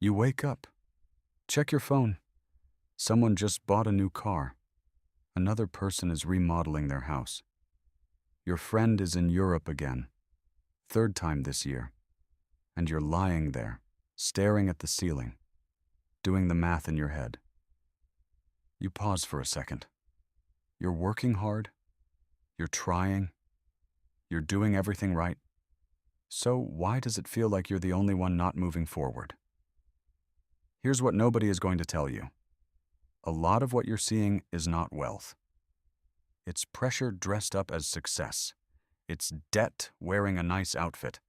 You wake up. Check your phone. Someone just bought a new car. Another person is remodeling their house. Your friend is in Europe again, third time this year, and you're lying there, staring at the ceiling, doing the math in your head. You pause for a second. You're working hard. You're trying. You're doing everything right. So why does it feel like you're the only one not moving forward? Here's what nobody is going to tell you. A lot of what you're seeing is not wealth. It's pressure dressed up as success. It's debt wearing a nice outfit.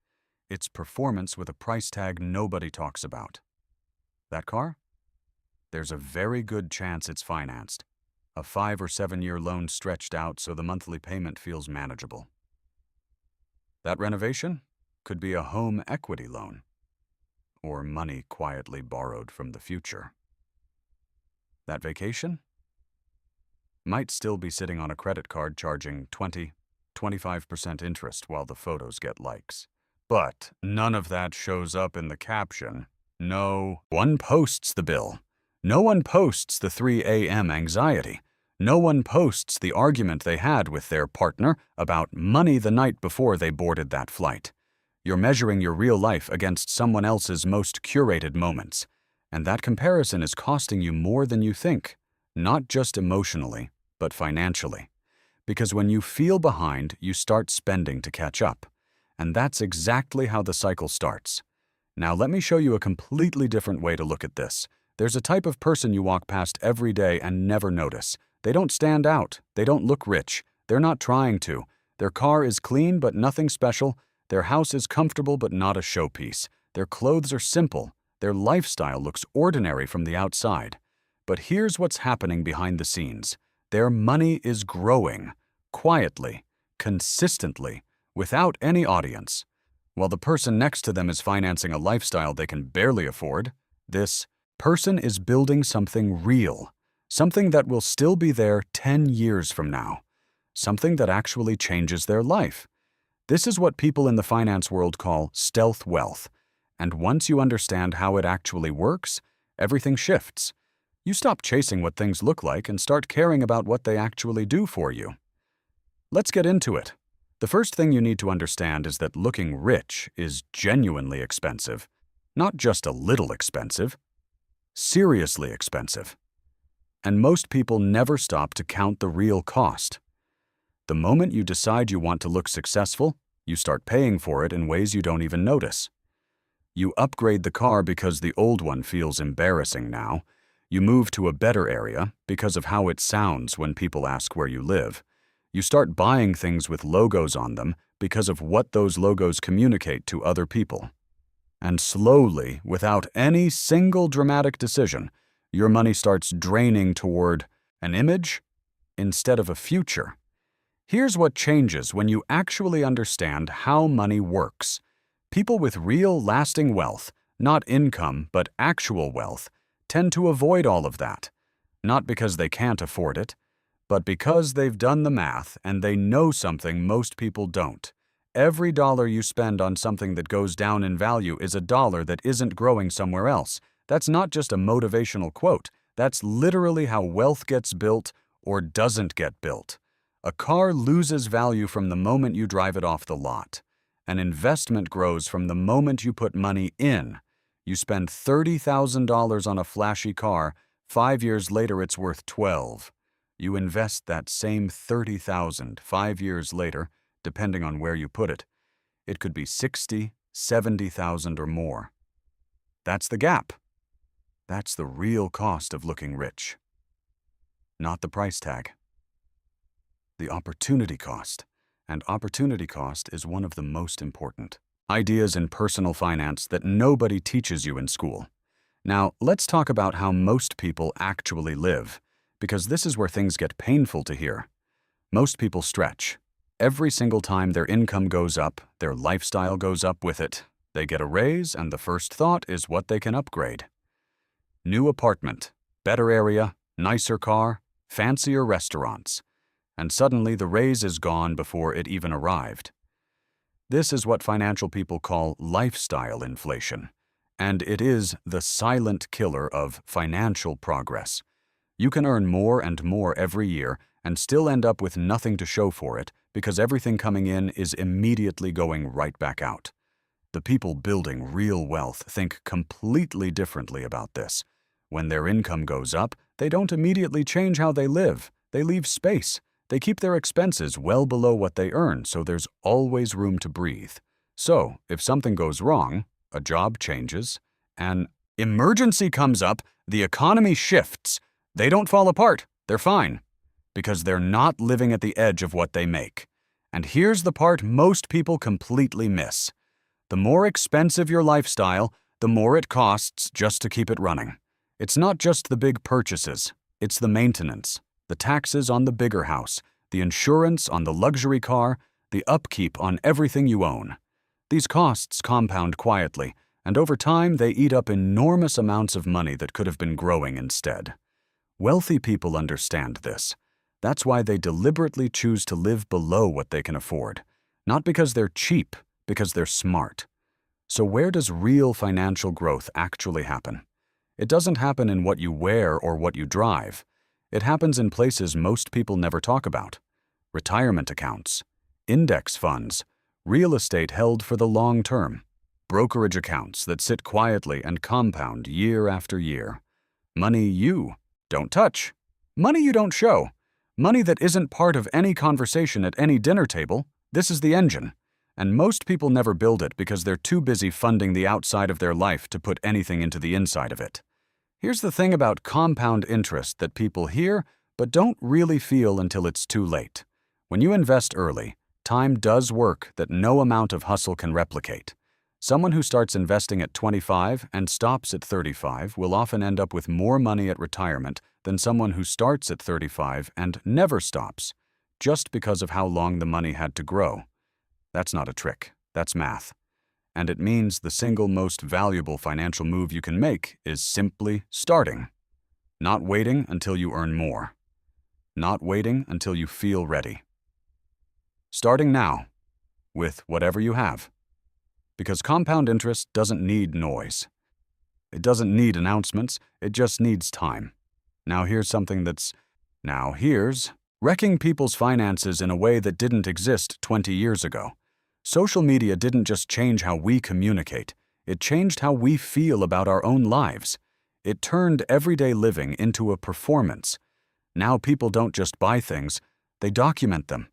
It's performance with a price tag nobody talks about. That car? There's a very good chance it's financed. A 5 or 7 year loan stretched out so the monthly payment feels manageable. That renovation could be a home equity loan, or money quietly borrowed from the future. That vacation might still be sitting on a credit card charging 25% interest while the photos get likes. But none of that shows up in the caption. No one posts the bill. No one posts the 3 a.m. anxiety. No one posts the argument they had with their partner about money the night before they boarded that flight. You're measuring your real life against someone else's most curated moments. And that comparison is costing you more than you think, not just emotionally, but financially. Because when you feel behind, you start spending to catch up. And that's exactly how the cycle starts. Now let me show you a completely different way to look at this. There's a type of person you walk past every day and never notice. They don't stand out. They don't look rich. They're not trying to. Their car is clean but nothing special. Their house is comfortable but not a showpiece. Their clothes are simple. Their lifestyle looks ordinary from the outside. But here's what's happening behind the scenes. Their money is growing, quietly, consistently, without any audience. While the person next to them is financing a lifestyle they can barely afford, this person is building something real, something that will still be there 10 years from now, something that actually changes their life. This is what people in the finance world call stealth wealth. And once you understand how it actually works, everything shifts. You stop chasing what things look like and start caring about what they actually do for you. Let's get into it. The first thing you need to understand is that looking rich is genuinely expensive. Not just a little expensive, seriously expensive. And most people never stop to count the real cost. The moment you decide you want to look successful, you start paying for it in ways you don't even notice. You upgrade the car because the old one feels embarrassing now. You move to a better area because of how it sounds when people ask where you live. You start buying things with logos on them because of what those logos communicate to other people. And slowly, without any single dramatic decision, your money starts draining toward an image instead of a future. Here's what changes when you actually understand how money works. People with real, lasting wealth, not income, but actual wealth, tend to avoid all of that. Not because they can't afford it, but because they've done the math and they know something most people don't. Every dollar you spend on something that goes down in value is a dollar that isn't growing somewhere else. That's not just a motivational quote. That's literally how wealth gets built or doesn't get built. A car loses value from the moment you drive it off the lot. An investment grows from the moment you put money in. You spend $30,000 on a flashy car, 5 years later it's worth $12,000. You invest that same $30,000 5 years later, depending on where you put it. It could be $60,000, $70,000 or more. That's the gap. That's the real cost of looking rich. Not the price tag. The opportunity cost. And opportunity cost is one of the most important ideas in personal finance that nobody teaches you in school. Now, let's talk about how most people actually live, because this is where things get painful to hear. Most people stretch. Every single time their income goes up, their lifestyle goes up with it. They get a raise, and the first thought is what they can upgrade. New apartment, better area, nicer car, fancier restaurants. And suddenly the raise is gone before it even arrived. This is what financial people call lifestyle inflation. And it is the silent killer of financial progress. You can earn more and more every year and still end up with nothing to show for it because everything coming in is immediately going right back out. The people building real wealth think completely differently about this. When their income goes up, they don't immediately change how they live. They leave space. They keep their expenses well below what they earn, so there's always room to breathe. So, if something goes wrong, a job changes, an emergency comes up, the economy shifts, they don't fall apart, they're fine, because they're not living at the edge of what they make. And here's the part most people completely miss. The more expensive your lifestyle, the more it costs just to keep it running. It's not just the big purchases, it's the maintenance, the taxes on the bigger house, the insurance on the luxury car, the upkeep on everything you own. These costs compound quietly, and over time they eat up enormous amounts of money that could have been growing instead. Wealthy people understand this. That's why they deliberately choose to live below what they can afford. Not because they're cheap, because they're smart. So where does real financial growth actually happen? It doesn't happen in what you wear or what you drive. It happens in places most people never talk about. Retirement accounts, index funds, real estate held for the long term, brokerage accounts that sit quietly and compound year after year. Money you don't touch. Money you don't show. Money that isn't part of any conversation at any dinner table. This is the engine. And most people never build it because they're too busy funding the outside of their life to put anything into the inside of it. Here's the thing about compound interest that people hear but don't really feel until it's too late. When you invest early, time does work that no amount of hustle can replicate. Someone who starts investing at 25 and stops at 35 will often end up with more money at retirement than someone who starts at 35 and never stops, just because of how long the money had to grow. That's not a trick, that's math. And it means the single most valuable financial move you can make is simply starting. Not waiting until you earn more. Not waiting until you feel ready. Starting now, with whatever you have. Because compound interest doesn't need noise. It doesn't need announcements, it just needs time. Now here's wrecking people's finances in a way that didn't exist 20 years ago. Social media didn't just change how we communicate, it changed how we feel about our own lives. It turned everyday living into a performance. Now people don't just buy things, they document them.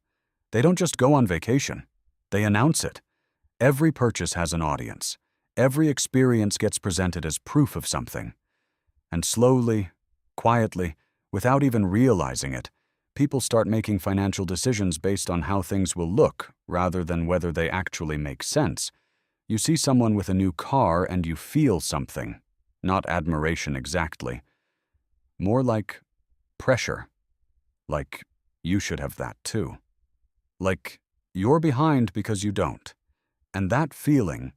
They don't just go on vacation, they announce it. Every purchase has an audience. Every experience gets presented as proof of something. And slowly, quietly, without even realizing it, people start making financial decisions based on how things will look rather than whether they actually make sense. You see someone with a new car and you feel something, not admiration exactly. More like pressure. Like you should have that too. Like you're behind because you don't. And that feeling,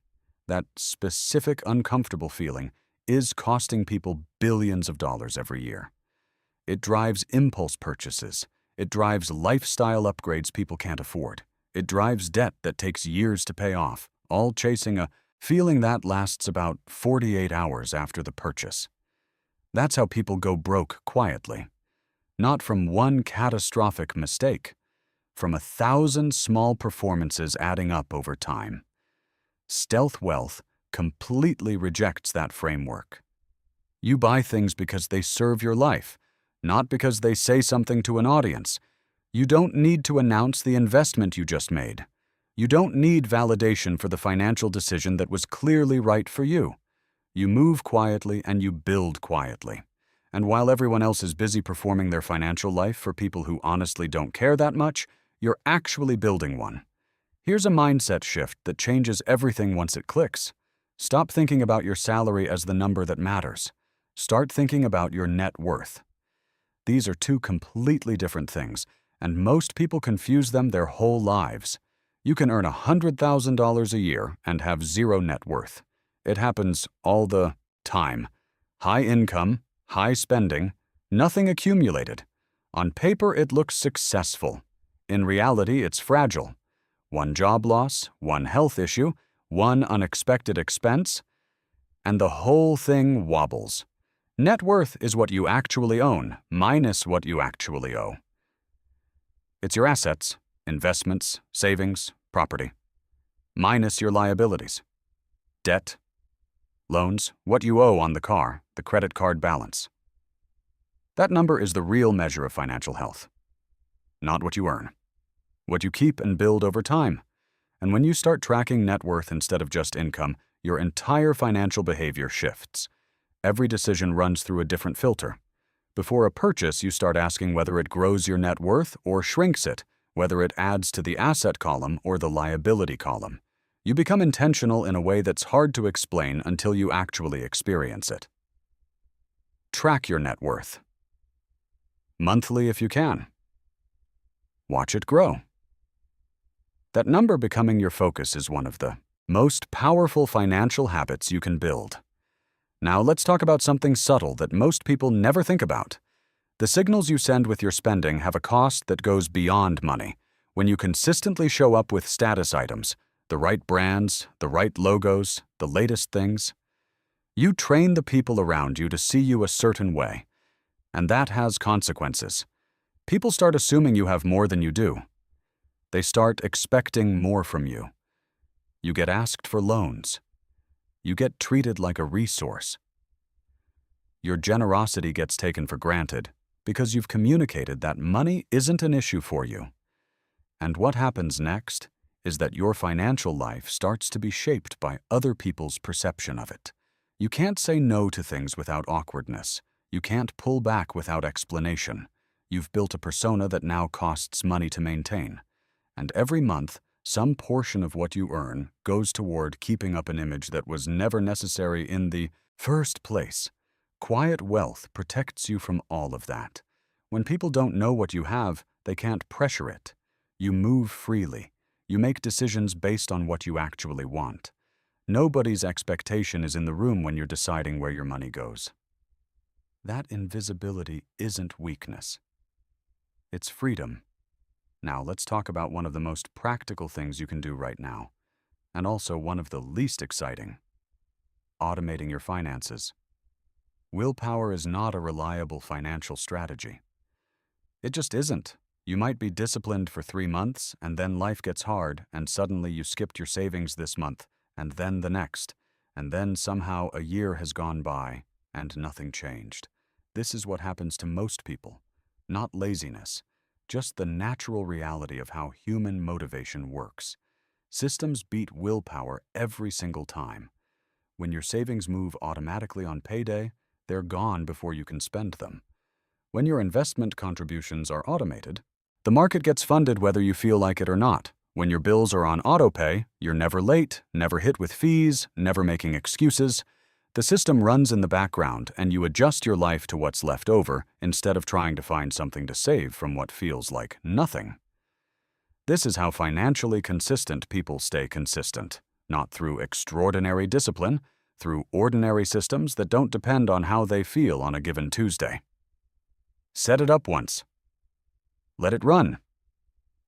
that specific uncomfortable feeling, is costing people billions of dollars every year. It drives impulse purchases. It drives lifestyle upgrades people can't afford. It drives debt that takes years to pay off, all chasing a feeling that lasts about 48 hours after the purchase. That's how people go broke quietly. Not from one catastrophic mistake, from 1,000 small performances adding up over time. Stealth wealth completely rejects that framework. You buy things because they serve your life, not because they say something to an audience. You don't need to announce the investment you just made. You don't need validation for the financial decision that was clearly right for you. You move quietly and you build quietly. And while everyone else is busy performing their financial life for people who honestly don't care that much, you're actually building one. Here's a mindset shift that changes everything once it clicks. Stop thinking about your salary as the number that matters. Start thinking about your net worth. These are two completely different things, and most people confuse them their whole lives. You can earn $100,000 a year and have zero net worth. It happens all the time. High income, high spending, nothing accumulated. On paper, it looks successful. In reality, it's fragile. One job loss, one health issue, one unexpected expense, and the whole thing wobbles. Net worth is what you actually own minus what you actually owe. It's your assets, investments, savings, property, minus your liabilities, debt, loans, what you owe on the car, the credit card balance. That number is the real measure of financial health. Not what you earn, what you keep and build over time. And when you start tracking net worth instead of just income, your entire financial behavior shifts. Every decision runs through a different filter. Before a purchase, you start asking whether it grows your net worth or shrinks it, whether it adds to the asset column or the liability column. You become intentional in a way that's hard to explain until you actually experience it. Track your net worth. Monthly if you can. Watch it grow. That number becoming your focus is one of the most powerful financial habits you can build. Now let's talk about something subtle that most people never think about. The signals you send with your spending have a cost that goes beyond money. When you consistently show up with status items, the right brands, the right logos, the latest things, you train the people around you to see you a certain way. And that has consequences. People start assuming you have more than you do. They start expecting more from you. You get asked for loans. You get treated like a resource. Your generosity gets taken for granted because you've communicated that money isn't an issue for you. And what happens next is that your financial life starts to be shaped by other people's perception of it. You can't say no to things without awkwardness. You can't pull back without explanation. You've built a persona that now costs money to maintain. And every month, some portion of what you earn goes toward keeping up an image that was never necessary in the first place. Quiet wealth protects you from all of that. When people don't know what you have, they can't pressure it. You move freely. You make decisions based on what you actually want. Nobody's expectation is in the room when you're deciding where your money goes. That invisibility isn't weakness. It's freedom. Now let's talk about one of the most practical things you can do right now, and also one of the least exciting: automating your finances. Willpower is not a reliable financial strategy. It just isn't. You might be disciplined for 3 months, and then life gets hard, and suddenly you skipped your savings this month, and then the next, and then somehow a year has gone by, and nothing changed. This is what happens to most people. Not laziness, just the natural reality of how human motivation works. Systems beat willpower every single time. When your savings move automatically on payday, they're gone before you can spend them. When your investment contributions are automated, the market gets funded whether you feel like it or not. When your bills are on autopay, you're never late, never hit with fees, never making excuses. The system runs in the background, and you adjust your life to what's left over instead of trying to find something to save from what feels like nothing. This is how financially consistent people stay consistent, not through extraordinary discipline, through ordinary systems that don't depend on how they feel on a given Tuesday. Set it up once. Let it run.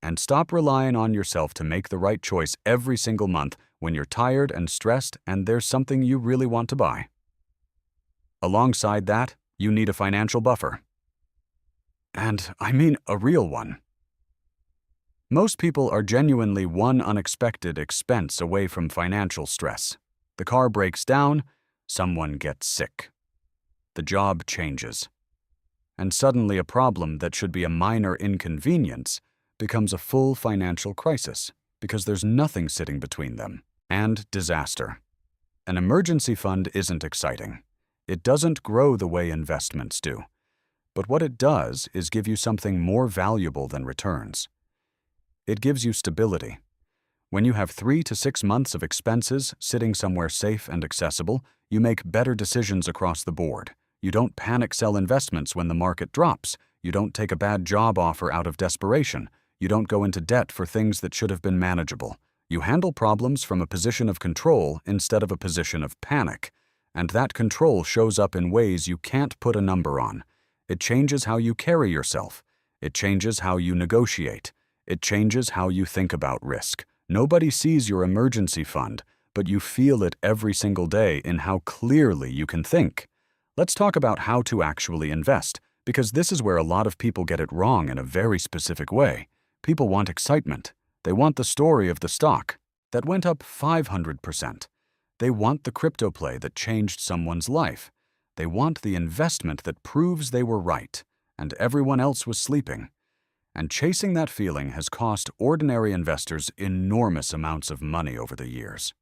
And stop relying on yourself to make the right choice every single month when you're tired and stressed and there's something you really want to buy. Alongside that, you need a financial buffer. And I mean a real one. Most people are genuinely one unexpected expense away from financial stress. The car breaks down, someone gets sick. The job changes. And suddenly a problem that should be a minor inconvenience becomes a full financial crisis because there's nothing sitting between them. And disaster. An emergency fund isn't exciting. It doesn't grow the way investments do. But what it does is give you something more valuable than returns. It gives you stability. When you have 3 to 6 months of expenses sitting somewhere safe and accessible, you make better decisions across the board. You don't panic sell investments when the market drops. You don't take a bad job offer out of desperation. You don't go into debt for things that should have been manageable. You handle problems from a position of control instead of a position of panic. And that control shows up in ways you can't put a number on. It changes how you carry yourself. It changes how you negotiate. It changes how you think about risk. Nobody sees your emergency fund, but you feel it every single day in how clearly you can think. Let's talk about how to actually invest, because this is where a lot of people get it wrong in a very specific way. People want excitement. They want the story of the stock that went up 500%. They want the crypto play that changed someone's life. They want the investment that proves they were right and everyone else was sleeping. And chasing that feeling has cost ordinary investors enormous amounts of money over the years.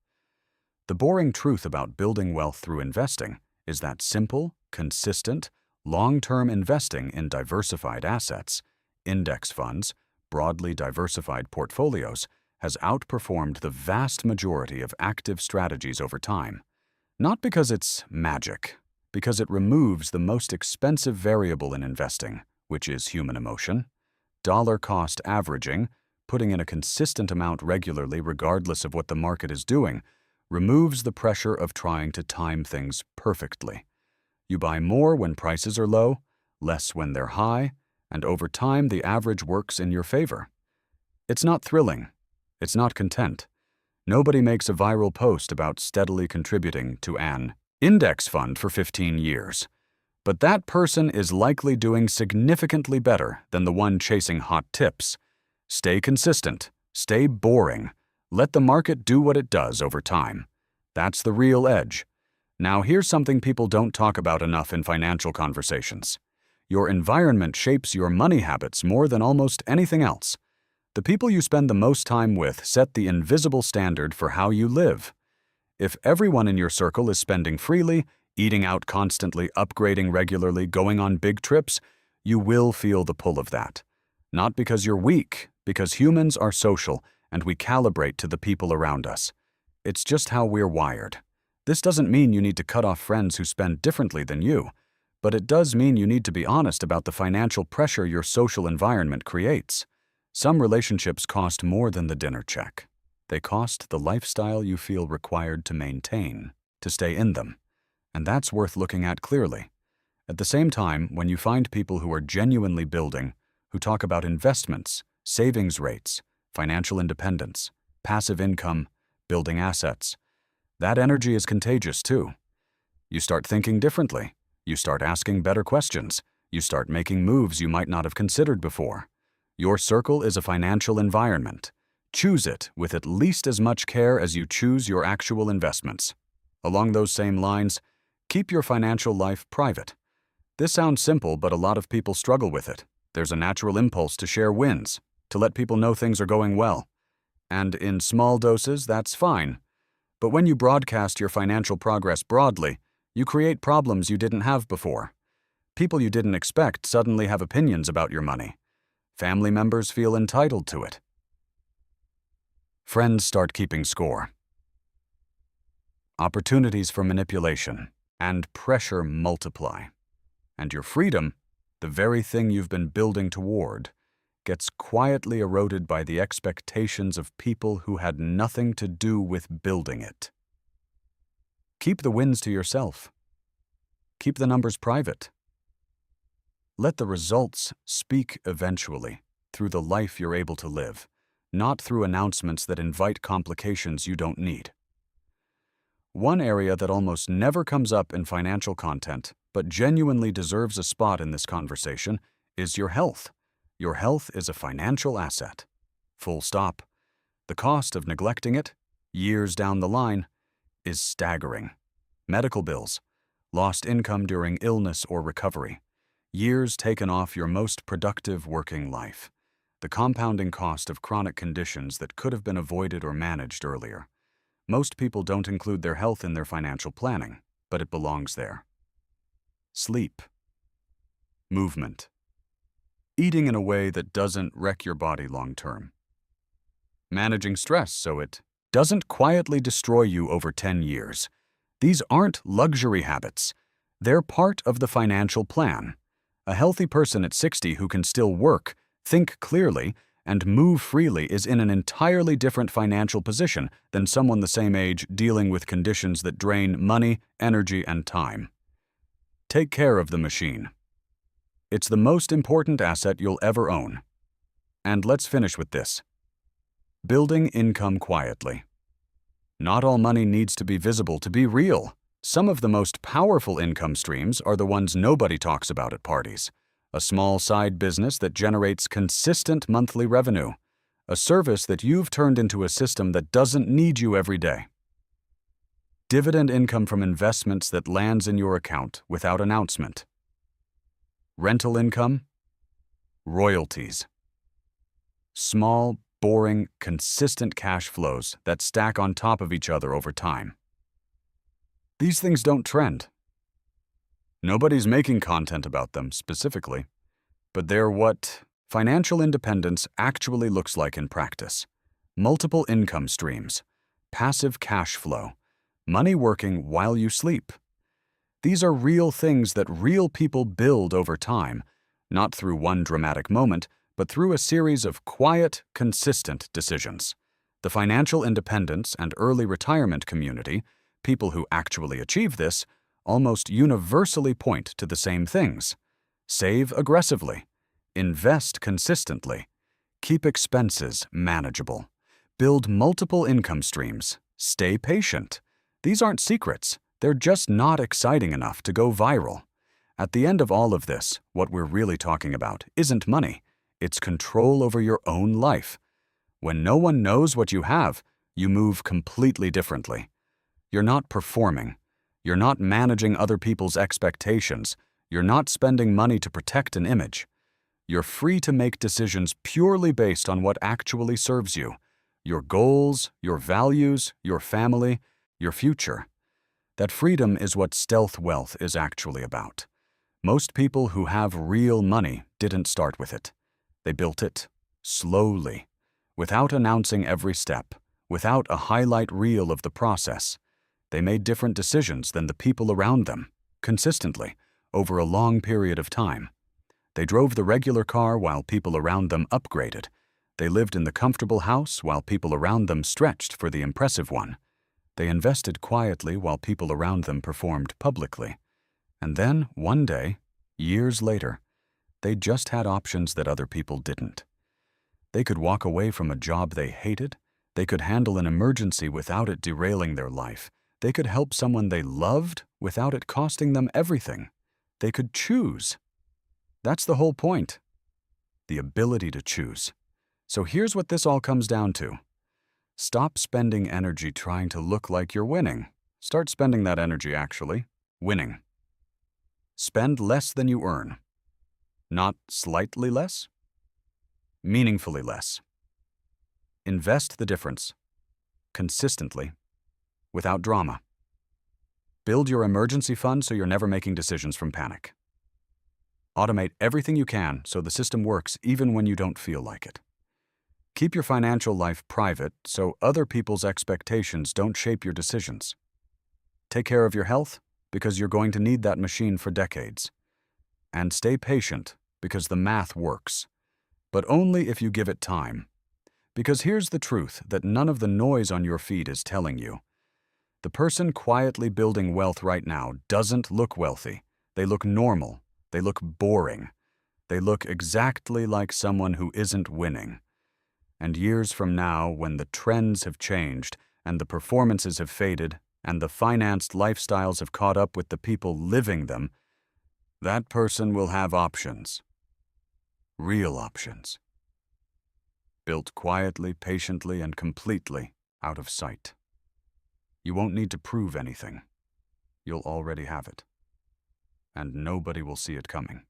The boring truth about building wealth through investing is that simple, consistent, long-term investing in diversified assets, index funds, broadly diversified portfolios, has outperformed the vast majority of active strategies over time. Not because it's magic, because it removes the most expensive variable in investing, which is human emotion. Dollar cost averaging, putting in a consistent amount regularly regardless of what the market is doing, removes the pressure of trying to time things perfectly. You buy more when prices are low, less when they're high, and over time the average works in your favor. It's not thrilling. It's not content. Nobody makes a viral post about steadily contributing to an index fund for 15 years. But that person is likely doing significantly better than the one chasing hot tips. Stay consistent. Stay boring. Let the market do what it does over time. That's the real edge. Now here's something people don't talk about enough in financial conversations. Your environment shapes your money habits more than almost anything else. The people you spend the most time with set the invisible standard for how you live. If everyone in your circle is spending freely, eating out constantly, upgrading regularly, going on big trips, you will feel the pull of that. Not because you're weak, because humans are social and we calibrate to the people around us. It's just how we're wired. This doesn't mean you need to cut off friends who spend differently than you, but it does mean you need to be honest about the financial pressure your social environment creates. Some relationships cost more than the dinner check. They cost the lifestyle you feel required to maintain, to stay in them. And that's worth looking at clearly. At the same time, when you find people who are genuinely building, who talk about investments, savings rates, financial independence, passive income, building assets, that energy is contagious too. You start thinking differently. You start asking better questions. You start making moves you might not have considered before. Your circle is a financial environment. Choose it with at least as much care as you choose your actual investments. Along those same lines, keep your financial life private. This sounds simple, but a lot of people struggle with it. There's a natural impulse to share wins, to let people know things are going well. And in small doses, that's fine. But when you broadcast your financial progress broadly, you create problems you didn't have before. People you didn't expect suddenly have opinions about your money. Family members feel entitled to it. Friends start keeping score. Opportunities for manipulation and pressure multiply. And your freedom, the very thing you've been building toward, gets quietly eroded by the expectations of people who had nothing to do with building it. Keep the wins to yourself. Keep the numbers private. Let the results speak eventually, through the life you're able to live, not through announcements that invite complications you don't need. One area that almost never comes up in financial content, but genuinely deserves a spot in this conversation, is your health. Your health is a financial asset. Full stop. The cost of neglecting it, years down the line, is staggering. Medical bills, lost income during illness or recovery, years taken off your most productive working life, the compounding cost of chronic conditions that could have been avoided or managed earlier. Most people don't include their health in their financial planning, but it belongs there. Sleep. Movement. Eating in a way that doesn't wreck your body long term. Managing stress so it doesn't quietly destroy you over 10 years. These aren't luxury habits. They're part of the financial plan. A healthy person at 60 who can still work, think clearly, and move freely is in an entirely different financial position than someone the same age dealing with conditions that drain money, energy, and time. Take care of the machine. It's the most important asset you'll ever own. And let's finish with this. Building income quietly. Not all money needs to be visible to be real. Some of the most powerful income streams are the ones nobody talks about at parties. A small side business that generates consistent monthly revenue. A service that you've turned into a system that doesn't need you every day. Dividend income from investments that lands in your account without announcement. Rental income. Royalties. Small, boring, consistent cash flows that stack on top of each other over time. These things don't trend. Nobody's making content about them specifically, but they're what financial independence actually looks like in practice. Multiple income streams, passive cash flow, money working while you sleep. These are real things that real people build over time, not through one dramatic moment, but through a series of quiet, consistent decisions. The financial independence and early retirement community, people who actually achieve this, almost universally point to the same things. Save aggressively. Invest consistently. Keep expenses manageable. Build multiple income streams. Stay patient. These aren't secrets. They're just not exciting enough to go viral. At the end of all of this, what we're really talking about isn't money. It's control over your own life. When no one knows what you have, you move completely differently. You're not performing. You're not managing other people's expectations. You're not spending money to protect an image. You're free to make decisions purely based on what actually serves you. Your goals, your values, your family, your future. That freedom is what stealth wealth is actually about. Most people who have real money didn't start with it. They built it slowly, without announcing every step, without a highlight reel of the process. They made different decisions than the people around them, consistently, over a long period of time. They drove the regular car while people around them upgraded. They lived in the comfortable house while people around them stretched for the impressive one. They invested quietly while people around them performed publicly. And then, one day, years later, they just had options that other people didn't. They could walk away from a job they hated. They could handle an emergency without it derailing their life. They could help someone they loved without it costing them everything. They could choose. That's the whole point. The ability to choose. So here's what this all comes down to. Stop spending energy trying to look like you're winning. Start spending that energy actually winning. Spend less than you earn. Not slightly less, meaningfully less. Invest the difference, consistently, without drama. Build your emergency fund so you're never making decisions from panic. Automate everything you can so the system works even when you don't feel like it. Keep your financial life private so other people's expectations don't shape your decisions. Take care of your health because you're going to need that machine for decades. And stay patient because the math works, but only if you give it time. Because here's the truth that none of the noise on your feed is telling you. The person quietly building wealth right now doesn't look wealthy. They look normal. They look boring. They look exactly like someone who isn't winning. And years from now, when the trends have changed and the performances have faded and the financed lifestyles have caught up with the people living them, that person will have options. Real options. Built quietly, patiently, and completely out of sight. You won't need to prove anything. You'll already have it. And nobody will see it coming.